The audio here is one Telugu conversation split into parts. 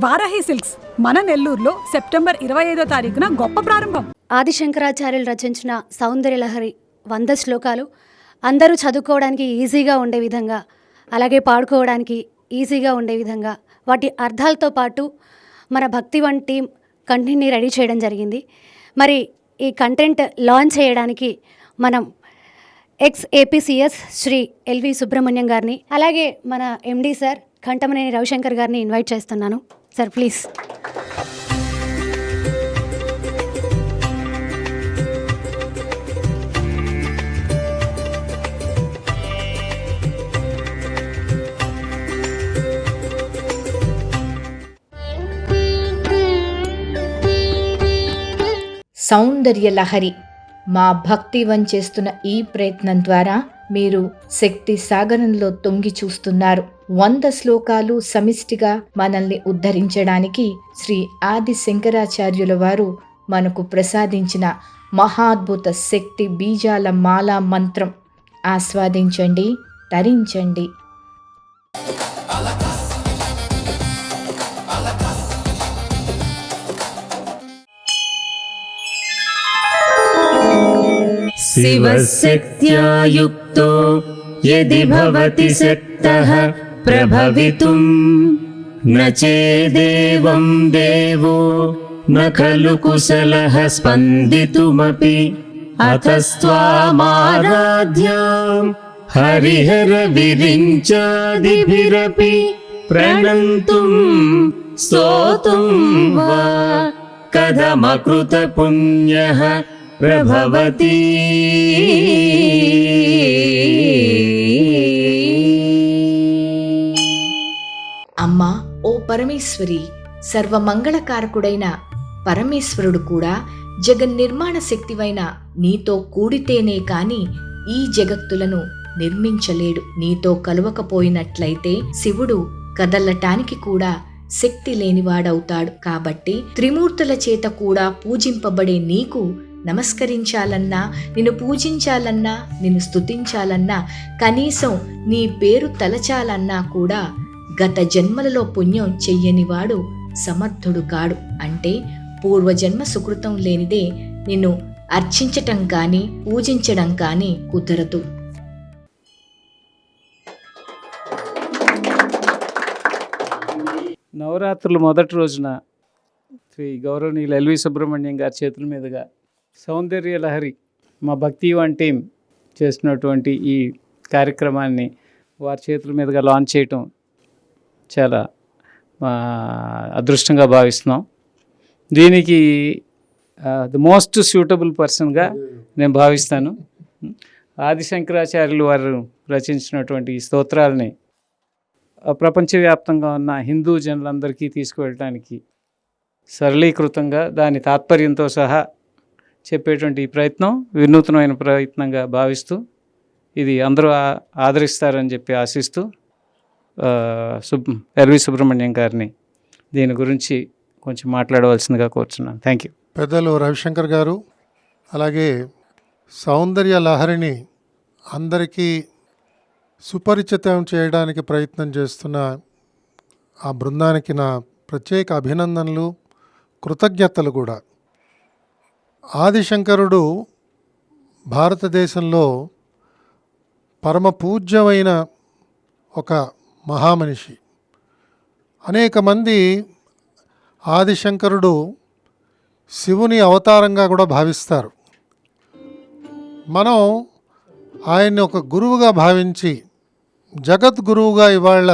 వారాహి సిల్క్స్ మన నెల్లూరులో సెప్టెంబర్ 25వ తారీఖున గొప్ప ప్రారంభం. ఆదిశంకరాచార్యులు రచించిన సౌందర్యలహరి 100 శ్లోకాలు అందరూ చదువుకోవడానికి ఈజీగా ఉండే విధంగా, అలాగే పాడుకోవడానికి ఈజీగా ఉండే విధంగా వాటి అర్థాలతో పాటు మన భక్తివన్ టీం కంటెంట్ని రెడీ చేయడం జరిగింది. మరి ఈ కంటెంట్ లాంచ్ చేయడానికి మనం ఎక్స్-ఏపీసీఎస్ శ్రీ ఎల్వి సుబ్రహ్మణ్యం గారిని, అలాగే మన ఎండి సార్ కంఠమనేని రవిశంకర్ గారిని ఇన్వైట్ చేస్తున్నాను. Sir please. సౌందర్యలహరి మా భక్తివన్ చేస్తున్న ఈ ప్రయత్నం ద్వారా మీరు శక్తి సాగరంలో తొంగి చూస్తున్నారు. 100 శ్లోకాలు సమిష్టిగా మనల్ని ఉద్ధరించడానికి శ్రీ ఆది శంకరాచార్యుల వారు మనకు ప్రసాదించిన మహాద్భుత శక్తి బీజాల మాలా మంత్రం ఆస్వాదించండి, తరించండి. शिवशक्त्या युक्तो यदि भवति शक्तः प्रभवितुं न चेदेवं देवो न खलु कुशलः स्पन्दितुमपि अतस्त्वामाराध्यां हरिहरविरिञ्चादिभिरपि प्रणन्तुं स्तोतुं वा कथमकृतपुण्यः ప్రభవతి. అమ్మా ఓ పరమేశ్వరి, సర్వమంగళకారకుడైన పరమేశ్వరుడు కూడా జగన్నిర్మాణ శక్తివైన నీతో కూడితేనే కాని ఈ జగత్తులను నిర్మించలేడు. నీతో కలవకపోయినట్లయితే శివుడు కదలటానికి కూడా శక్తి లేనివాడవుతాడు. కాబట్టి త్రిమూర్తుల చేత కూడా పూజింపబడే నీకు నమస్కరించాలన్నా, నిన్ను పూజించాలన్నా, నిన్ను స్తుతించాలన్నా, కనీసం నీ పేరు తలచాలన్నా కూడా గత జన్మలలో పుణ్యం చెయ్యనివాడు సమర్థుడు కాడు. అంటే పూర్వజన్మ సుకృతం లేనిదే నిన్ను అర్చించటం కానీ పూజించడం కానీ కుదరదు. నవరాత్రులు మొదటి రోజున శ్రీ గౌరవనీయులు ఎల్వి సుబ్రహ్మణ్యం గారి చేతుల మీదుగా సౌందర్యలహరి మా భక్తివన్ టీం చేసినటువంటి ఈ కార్యక్రమాన్ని వారి చేతుల మీదుగా లాంచ్ చేయటం చాలా అదృష్టంగా భావిస్తున్నాం. దీనికి ది మోస్ట్ సూటబుల్ పర్సన్గా నేను భావిస్తాను. ఆదిశంకరాచార్యులు వారు రచించినటువంటి ఈ స్తోత్రాలని ప్రపంచవ్యాప్తంగా ఉన్న హిందూ జనులందరికీ తీసుకువెళ్ళడానికి సరళీకృతంగా దాని తాత్పర్యంతో సహా చెప్పేటువంటి ఈ ప్రయత్నం వినూత్నమైన ప్రయత్నంగా భావిస్తూ ఇది అందరూ ఆదరిస్తారని చెప్పి ఆశిస్తూ ఎల్వి సుబ్రహ్మణ్యం గారిని దీని గురించి కొంచెం మాట్లాడవలసిందిగా కోరుచున్నాను. Thank you. పెద్దలు రవిశంకర్ గారు, అలాగే సౌందర్య లహరిని అందరికీ సుపరిచితం చేయడానికి ప్రయత్నం చేస్తున్న ఆ బృందానికి నా ప్రత్యేక అభినందనలు, కృతజ్ఞతలు కూడా. ఆదిశంకరుడు భారతదేశంలో పరమ పూజ్యమైన ఒక మహామనిషి. అనేక మంది ఆదిశంకరుడు శివుని అవతారంగా కూడా భావిస్తారు. మనం ఆయన్ని ఒక గురువుగా భావించి జగద్గురువుగా ఇవాళ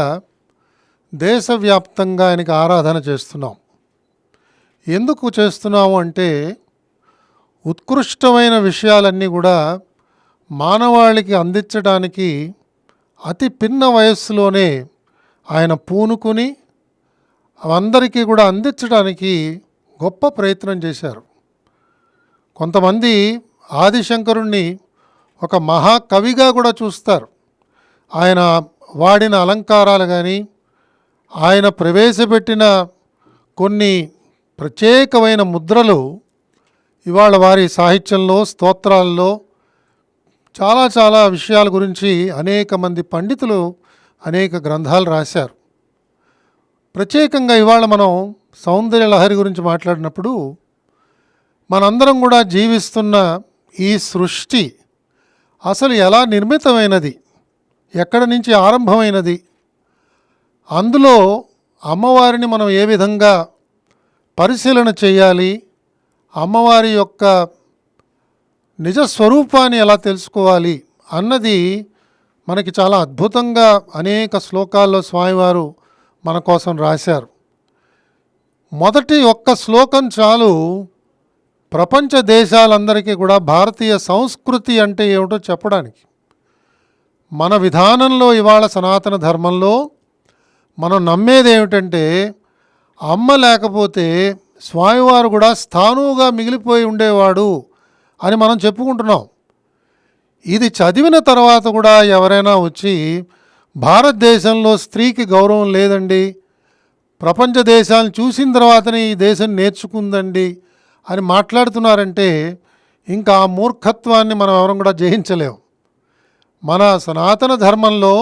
దేశవ్యాప్తంగా ఆయనకి ఆరాధన చేస్తున్నాం. ఎందుకు చేస్తున్నాము అంటే ఉత్కృష్టమైన విషయాలన్నీ కూడా మానవాళికి అందించడానికి అతి పిన్న వయస్సులోనే ఆయన పూనుకుని అందరికీ కూడా అందించడానికి గొప్ప ప్రయత్నం చేశారు. కొంతమంది ఆదిశంకరుణ్ణి ఒక మహాకవిగా కూడా చూస్తారు. ఆయన వాడిన అలంకారాలు కానీ, ఆయన ప్రవేశపెట్టిన కొన్ని ప్రత్యేకమైన ముద్రలు ఇవాళ వారి సాహిత్యంలో, స్తోత్రాల్లో చాలా చాలా విషయాల గురించి అనేక మంది పండితులు అనేక గ్రంథాలు రాశారు. ప్రత్యేకంగా ఇవాళ మనం సౌందర్య లహరి గురించి మాట్లాడినప్పుడు మనందరం కూడా జీవిస్తున్న ఈ సృష్టి అసలు ఎలా నిర్మితమైనది, ఎక్కడి నుంచి ఆరంభమైనది, అందులో అమ్మవారిని మనం ఏ విధంగా పరిశీలన చేయాలి, అమ్మవారి యొక్క నిజస్వరూపాన్ని ఎలా తెలుసుకోవాలి అన్నది మనకి చాలా అద్భుతంగా అనేక శ్లోకాల్లో స్వామివారు మన కోసం రాశారు. మొదటి ఒక్క శ్లోకం చాలు ప్రపంచ దేశాలందరికీ కూడా భారతీయ సంస్కృతి అంటే ఏమిటో చెప్పడానికి. మన విధానంలో ఇవాళ సనాతన ధర్మంలో మనం నమ్మేది ఏమిటంటే అమ్మ లేకపోతే స్వామివారు కూడా స్థానువుగా మిగిలిపోయి ఉండేవాడు అని మనం చెప్పుకుంటున్నాం. ఇది చదివిన తర్వాత కూడా ఎవరైనా వచ్చి భారతదేశంలో స్త్రీకి గౌరవం లేదండి, ప్రపంచ దేశాలను చూసిన తర్వాతనే ఈ దేశం నేర్చుకుందండి అని మాట్లాడుతున్నారంటే ఇంకా ఆ మూర్ఖత్వాన్ని మనం ఎవరం కూడా జయించలేం. మన సనాతన ధర్మంలో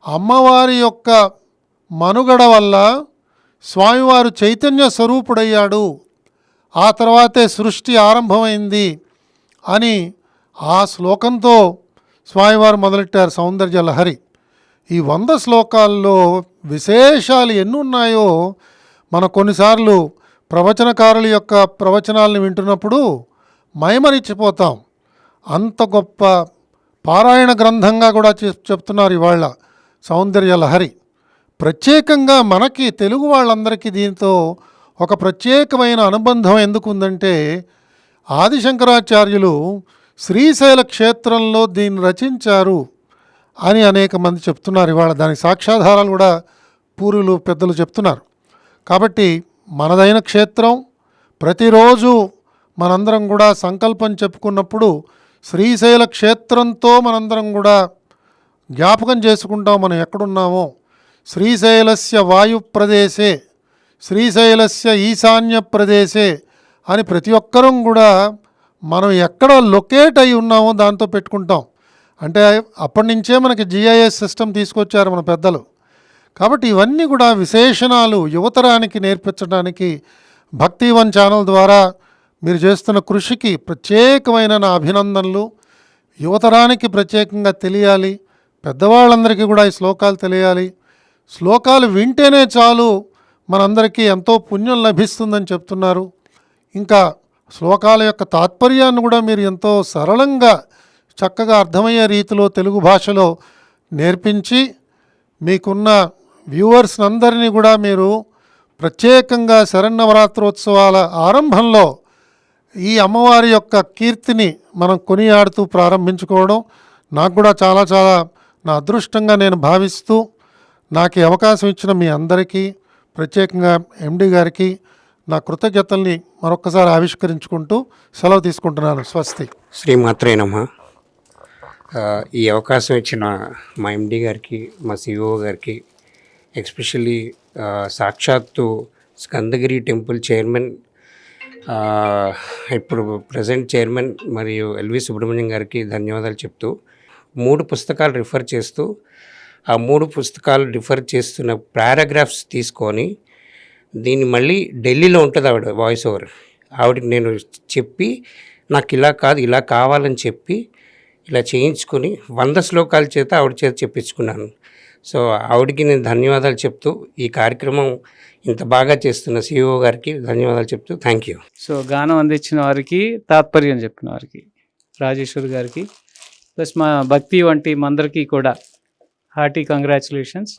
అమ్మవారి యొక్క మనుగడ వల్ల స్వామివారు చైతన్య స్వరూపుడయ్యాడు, ఆ తర్వాతే సృష్టి ఆరంభమైంది అని ఆ శ్లోకంతో స్వామివారు మొదలెట్టారు సౌందర్య లహరి. ఈ 100 శ్లోకాల్లో విశేషాలు ఎన్ని ఉన్నాయో మన కొన్నిసార్లు ప్రవచనకారుల యొక్క ప్రవచనాలను వింటున్నప్పుడు మైమరిచిపోతాం. అంత గొప్ప పారాయణ గ్రంథంగా కూడా చెప్తున్నారు ఇవాళ సౌందర్య లహరి. ప్రత్యేకంగా మనకి తెలుగు వాళ్ళందరికీ దీంతో ఒక ప్రత్యేకమైన అనుబంధం ఎందుకు ఉందంటే ఆదిశంకరాచార్యులు శ్రీశైల క్షేత్రంలో దీన్ని రచించారు అని అనేక మంది చెప్తున్నారు. ఇవాళ దానికి సాక్ష్యాధారాలు కూడా పూర్వులు పెద్దలు చెప్తున్నారు. కాబట్టి మనదైన క్షేత్రం ప్రతిరోజు మనందరం కూడా సంకల్పం చెప్పుకున్నప్పుడు శ్రీశైల క్షేత్రంతో మనందరం కూడా జ్ఞాపకం చేసుకుంటాం మనం ఎక్కడున్నామో. శ్రీశైలస్య వాయు ప్రదేశే శ్రీశైలస్య ఈశాన్య ప్రదేశే అని ప్రతి ఒక్కరం కూడా మనం ఎక్కడ లొకేట్ అయి ఉన్నామో దాంతో పెట్టుకుంటాం. అంటే అప్పటి నుంచే మనకి జిఐఎస్ సిస్టమ్ తీసుకొచ్చారు మన పెద్దలు. కాబట్టి ఇవన్నీ కూడా విశేషణాలు యువతరానికి నేర్పించడానికి భక్తివన్ ఛానల్ ద్వారా మీరు చేస్తున్న కృషికి ప్రత్యేకమైన నా అభినందనలు. యువతరానికి ప్రత్యేకంగా తెలియాలి, పెద్దవాళ్ళందరికీ కూడా ఈ శ్లోకాలు తెలియాలి. శ్లోకాలు వింటేనే చాలు మనందరికీ ఎంతో పుణ్యం లభిస్తుందని చెప్తున్నారు. ఇంకా శ్లోకాల యొక్క తాత్పర్యాన్ని కూడా మీరు ఎంతో సరళంగా చక్కగా అర్థమయ్యే రీతిలో తెలుగు భాషలో నేర్పించి మీకున్న వ్యూవర్స్ అందరినీ కూడా మీరు ప్రత్యేకంగా శరన్నవరాత్రోత్సవాల ఆరంభంలో ఈ అమ్మవారి యొక్క కీర్తిని మనం కొనియాడుతూ ప్రారంభించుకోవడం నాకు కూడా చాలా చాలా నా అదృష్టంగా నేను భావిస్తూ నాకు ఈ అవకాశం ఇచ్చిన మీ అందరికీ ప్రత్యేకంగా ఎండి గారికి నా కృతజ్ఞతల్ని మరొక్కసారి ఆవిష్కరించుకుంటూ సెలవు తీసుకుంటున్నాను. స్వస్తి. శ్రీమాత్రే నమః. ఈ అవకాశం ఇచ్చిన మా ఎండి గారికి, మా సిఇఓ గారికి, ఎస్పెషల్లీ సాక్షాత్తు స్కందగిరి టెంపుల్ చైర్మన్, ఇప్పుడు ప్రజెంట్ చైర్మన్ మరియు ఎల్వి సుబ్రహ్మణ్యం గారికి ధన్యవాదాలు చెప్తూ 3 పుస్తకాలు రిఫర్ చేస్తూ ఆ 3 పుస్తకాలు రిఫర్ చేస్తున్న పారాగ్రాఫ్స్ తీసుకొని దీన్ని మళ్ళీ ఢిల్లీలో ఉంటుంది ఆవిడ వాయిస్ ఓవర్, ఆవిడకి నేను చెప్పి నాకు ఇలా కాదు ఇలా కావాలని చెప్పి ఇలా చేయించుకొని 100 శ్లోకాల చేత ఆవిడ చేత చెప్పించుకున్నాను. సో ఆవిడకి నేను ధన్యవాదాలు చెప్తూ ఈ కార్యక్రమం ఇంత బాగా చేస్తున్న సిఇఓ గారికి ధన్యవాదాలు చెప్తూ థ్యాంక్ యూ. సో గానం అందించిన వారికి, తాత్పర్యం చెప్పిన వారికి, రాజేశ్వర్ గారికి ప్లస్ మా భక్తి వంటి అందరికీ కూడా హార్టీ కంగ్రాచులేషన్స్.